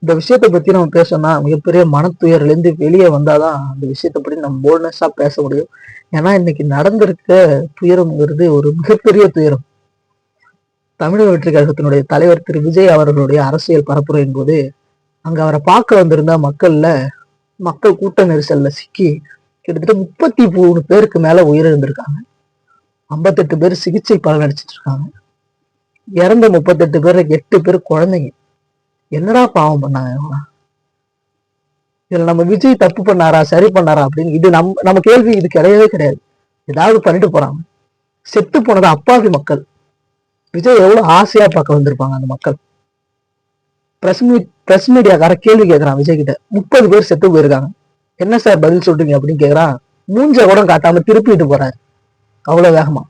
இந்த விஷயத்தை பத்தி நம்ம பேசணும்னா மிகப்பெரிய மனத்துயர்ல இருந்து வெளியே வந்தாதான் அந்த விஷயத்தை பத்தி நம்ம போல்ட்னஸா பேச முடியும். ஏன்னா இன்னைக்கு நடந்திருக்க துயரம்ங்கிறது ஒரு மிகப்பெரிய துயரம். தமிழக வெற்றி கழகத்தினுடைய தலைவர் திரு விஜய் அவர்களுடைய அரசியல் பரப்புரையின் போது அங்க அவரை பார்க்க வந்திருந்த மக்கள் கூட்ட நெரிசல்ல சிக்கி கிட்டத்தட்ட 33 பேருக்கு மேல உயிரிழந்திருக்காங்க. 58 பேர் சிகிச்சை பலனடிச்சிட்டு இருக்காங்க. இறந்த 38 பேர்ல 8 பேர் குழந்தைங்க. என்னடா பாவம் பண்ணாங்க? இதுல நம்ம விஜய் தப்பு பண்ணாரா சரி பண்ணாரா அப்படின்னு இது நம்ம கேள்வி இது கிடையவே கிடையாது. ஏதாவது பண்ணிட்டு போறாங்க. செத்து போனது அப்பாவி மக்கள். விஜய் எவ்வளவு ஆசையா பார்க்க வந்திருப்பாங்க அந்த மக்கள். பிரஸ் மீடியாக்கார கேள்வி கேட்கறான் விஜய் கிட்ட. 30 பேர் செத்து போயிருக்காங்க, என்ன சார் பதில் சொல்றீங்க அப்படின்னு கேக்குறான். மூஞ்ச கூட காட்டாம திருப்பிட்டு போறாரு அவ்வளவு வேகமா.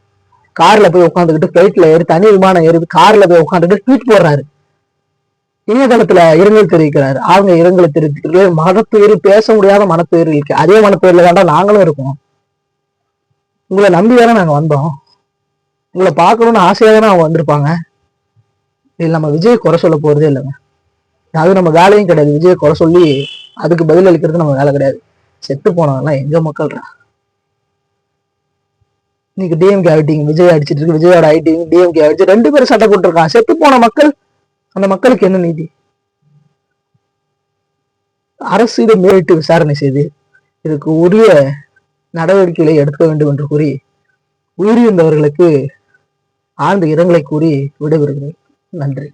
கார்ல போய் உட்காந்துக்கிட்டு பிளைட்ல ஏறி தனி விமானம் ஏறி கார்ல போய் உட்காந்துட்டு ட்வீட் போடுறாரு. இணையதளத்துல இரங்கல் தெரிவிக்கிறாரு. அவங்க இரங்கலை தெரிவிக்கிறது மனத்துயிர், பேச முடியாத மனத்துயிர் இருக்கு. அதே மனத்துயிர்ல தாண்டா நாங்களும் இருக்கோம். உங்களை நம்பிதானே நாங்க வந்தோம். உங்களை பார்க்கணும்னு ஆசையா தானே அவங்க வந்திருப்பாங்க. இல்ல நம்ம விஜய் குறை சொல்ல போறதே இல்லைங்க. அது நம்ம வேலையும் கிடையாது. விஜய் குறை சொல்லி அதுக்கு பதில் அளிக்கிறது நம்ம வேலை கிடையாது. செத்து போனதெல்லாம் எங்க மக்கள்ரா. இன்னைக்கு டிஎம்கே ஆயிட்டீங்க, விஜய் அடிச்சிட்டு இருக்கு. விஜயோட ஐட்டிங் டிஎம்கே அடிச்சு 2 பேரும் சட்டை போட்டிருக்கான். செத்து போன மக்கள், அந்த மக்களுக்கு என்ன நீதி? அரசு இதை மேலிட்டு விசாரணை செய்து இதுக்கு உரிய நடவடிக்கைகளை எடுக்க வேண்டும் என்று கூறி உயிரிழந்தவர்களுக்கு ஆழ்ந்த இரங்கலை கூறி விடைபெறுகிறேன். நன்றி.